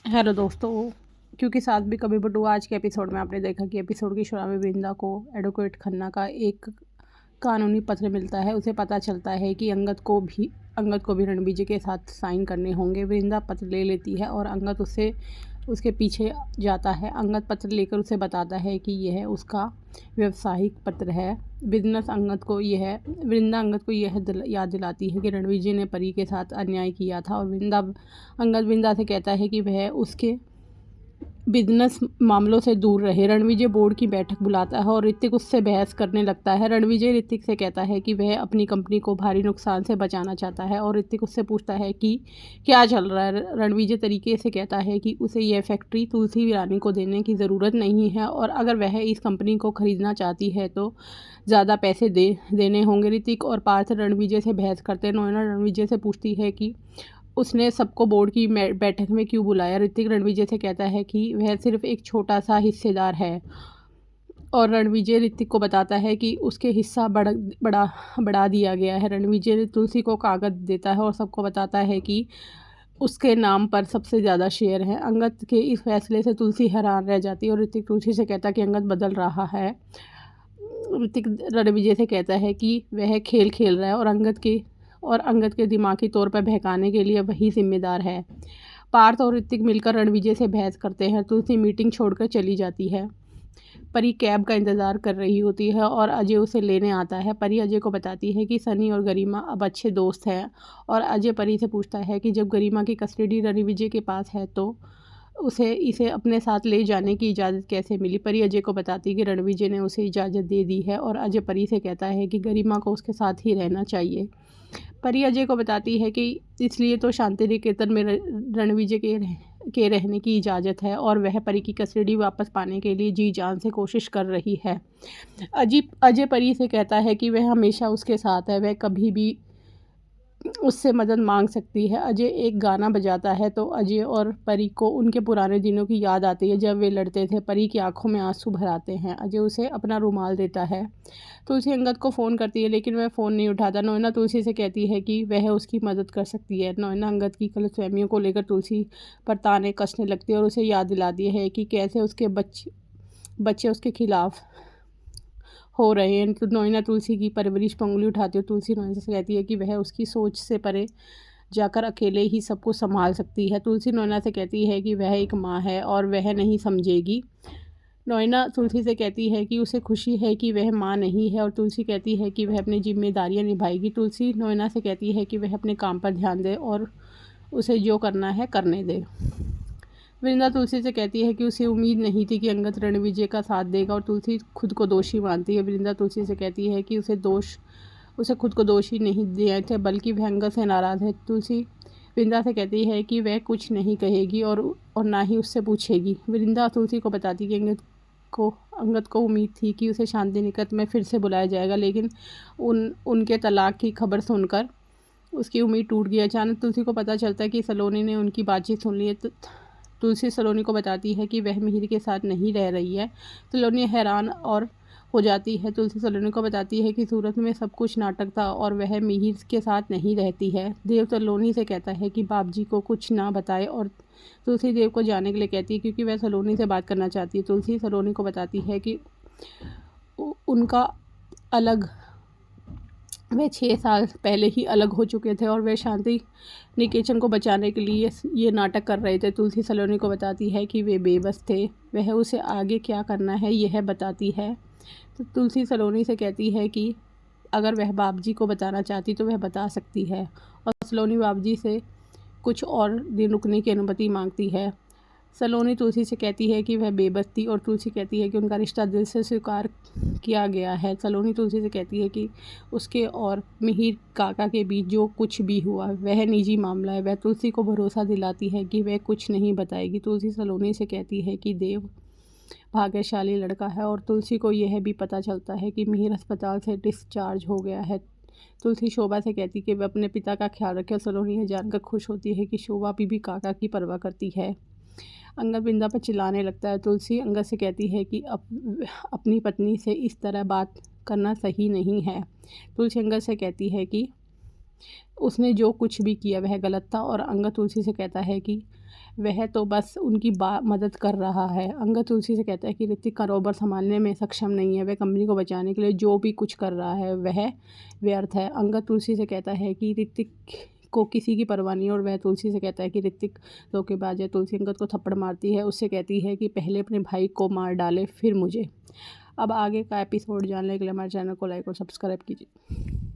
Hello दोस्तों। क्योंकि साथ भी कभी बटू आज के एपिसोड में आपने देखा कि एपिसोड की शुरुआत में वृंदा को एडवोकेट खन्ना का एक कानूनी पत्र मिलता है। उसे पता चलता है कि अंगद को भी रणबीजे के साथ साइन करने होंगे। वृंदा पत्र ले लेती है और अंगद उसके पीछे जाता है। अंगद पत्र लेकर उसे बताता है कि यह उसका व्यवसायिक पत्र है। वृंदा अंगद को यह याद दिलाती है कि रणविजय ने परी के साथ अन्याय किया था और अंगद वृंदा से कहता है कि वह उसके बिजनेस मामलों से दूर रहे। रणविजय बोर्ड की बैठक बुलाता है और ऋतिक उससे बहस करने लगता है। रणविजय ऋतिक से कहता है कि वह अपनी कंपनी को भारी नुकसान से बचाना चाहता है और ऋतिक उससे पूछता है कि क्या चल रहा है। रणविजय तरीके से कहता है कि उसे यह फैक्ट्री तुलसी वीरानी को देने की ज़रूरत नहीं है और अगर वह इस कंपनी को ख़रीदना चाहती है तो ज़्यादा पैसे देने होंगे। ऋतिक और पार्थ रणविजय से बहस करते हैं। नोएना रणविजय से पूछती है कि उसने सबको बोर्ड की बैठक में क्यों बुलाया। ऋतिक रणविजय से कहता है कि वह सिर्फ एक छोटा सा हिस्सेदार है और रणविजय ऋतिक को बताता है कि उसके हिस्सा बढ़ा दिया गया है। रणविजय तुलसी को कागज़ देता है और सबको बताता है कि उसके नाम पर सबसे ज़्यादा शेयर हैं। अंगद के इस फैसले से तुलसी हैरान रह जाती है और ऋतिक तुलसी से कहता है कि अंगद बदल रहा है। ऋतिक रणविजय से कहता है कि वह खेल खेल रहा है और अंगद के दिमागी तौर पर बहकाने के लिए वही जिम्मेदार है। पार्थ और ऋतिक मिलकर रणविजय से बहस करते हैं। तुलसी मीटिंग छोड़कर चली जाती है। परी कैब का इंतज़ार कर रही होती है और अजय उसे लेने आता है। परी अजय को बताती है कि सनी और गरिमा अब अच्छे दोस्त हैं और अजय परी से पूछता है कि जब गरिमा की कस्टडी रणविजय के पास है तो इसे अपने साथ ले जाने की इजाज़त कैसे मिली। परी अजय को बताती है कि रणविजय ने उसे इजाज़त दे दी है और अजय परी से कहता है कि गरिमा को उसके साथ ही रहना चाहिए। परी अजय को बताती है कि इसलिए तो शांति निकेतन में रणविजय के रहने की इजाज़त है और वह परी की कस्टडी वापस पाने के लिए जी जान से कोशिश कर रही है। अजय परी से कहता है कि वह हमेशा उसके साथ है, वह कभी भी उससे मदद मांग सकती है। अजय एक गाना बजाता है तो अजय और परी को उनके पुराने दिनों की याद आती है जब वे लड़ते थे। परी की आंखों में आंसू भर आते हैं। अजय उसे अपना रुमाल देता है। तुलसी अंगद को फ़ोन करती है लेकिन वह फ़ोन नहीं उठाता। नोएना तुलसी से कहती है कि वह उसकी मदद कर सकती है। नोएना अंगद की गलतफहमियों को लेकर तुलसी पर ताने कसने लगती है और उसे याद दिलाती है कि कैसे उसके बच्चे उसके खिलाफ हो रहे हैं। तो नोएना तुलसी की परवरिश पर उंगली उठाती है। तुलसी नोएना से कहती है कि वह उसकी सोच से परे जाकर अकेले ही सब कुछ संभाल सकती है। तुलसी नोएना से कहती है कि वह एक माँ है और वह नहीं समझेगी। नोएना तुलसी से कहती है कि उसे खुशी है कि वह माँ नहीं है और तुलसी कहती है कि वह अपनी जिम्मेदारियाँ निभाएगी। तुलसी नोएना से कहती है कि वह अपने काम पर ध्यान दे और उसे जो करना है करने दे। वृंदा तुलसी से कहती है कि उसे उम्मीद नहीं थी कि अंगद रणविजय का साथ देगा और तुलसी खुद को दोषी मानती है। वृंदा तुलसी से कहती है कि उसे खुद को दोषी नहीं दिए थे बल्कि वह अंगद से नाराज़ है। तुलसी वृंदा से कहती है कि वह कुछ नहीं कहेगी और ना ही उससे पूछेगी। वृंदा तुलसी को बताती कि अंगद को उम्मीद थी कि उसे शांति निकेतन में फिर से बुलाया जाएगा लेकिन उनके तलाक की खबर सुनकर उसकी उम्मीद टूट गई। अचानक तुलसी को पता चलता है कि सलोनी ने उनकी बातचीत सुन ली है। तुलसी सलोनी को बताती है कि वह मिहिर के साथ नहीं रह रही है। सलोनी हैरान और हो जाती है। तुलसी सलोनी को बताती है कि सूरत में सब कुछ नाटक था और वह मिहिर के साथ नहीं रहती है। देव सलोनी से कहता है कि बाप जी को कुछ ना बताए और तुलसी देव को जाने के लिए कहती है क्योंकि वह सलोनी से बात करना चाहती है। तुलसी सलोनी को बताती है कि उनका वे 6 साल पहले ही अलग हो चुके थे और वे शांति निकेतन को बचाने के लिए ये नाटक कर रहे थे। तुलसी सलोनी को बताती है कि वे बेबस थे, वह उसे आगे क्या करना है यह बताती है। तो तुलसी सलोनी से कहती है कि अगर वह बाप जी को बताना चाहती तो वह बता सकती है और सलोनी बाप जी से कुछ और दिन रुकने की अनुमति मांगती है। सलोनी तुलसी से कहती है कि वह बेबस थी और तुलसी कहती है कि उनका रिश्ता दिल से स्वीकार किया गया है। सलोनी तुलसी से कहती है कि उसके और मिहिर काका के बीच जो कुछ भी हुआ वह निजी मामला है। वह तुलसी को भरोसा दिलाती है कि वह कुछ नहीं बताएगी। तुलसी सलोनी से कहती है कि देव भाग्यशाली लड़का है और तुलसी को यह भी पता चलता है कि मिहिर अस्पताल से डिस्चार्ज हो गया है। तुलसी शोभा से कहती है कि वह अपने पिता का ख्याल रखे और सलोनी यह जानकर खुश होती है कि शोभा भी काका की परवाह करती है। अंगद वृंदा पर चिल्लाने लगता है। तुलसी अंगद से कहती है कि अपनी पत्नी से इस तरह बात करना सही नहीं है। तुलसी अंगद से कहती है कि उसने जो कुछ भी किया वह गलत था और अंगद तुलसी से कहता है कि वह तो बस उनकी मदद कर रहा है। अंगद तुलसी से कहता है कि ऋतिक कारोबार संभालने में सक्षम नहीं है, वह कंपनी को बचाने के लिए जो भी कुछ कर रहा है वह व्यर्थ है। अंगद तुलसी से कहता है कि ऋतिक को किसी की परवाह नहीं, और वह तुलसी से कहता है कि ऋतिक धोखेबाज है। तुलसी अंगद को थप्पड़ मारती है, उससे कहती है कि पहले अपने भाई को मार डाले फिर मुझे। अब आगे का एपिसोड जानने के लिए हमारे चैनल को लाइक और सब्सक्राइब कीजिए।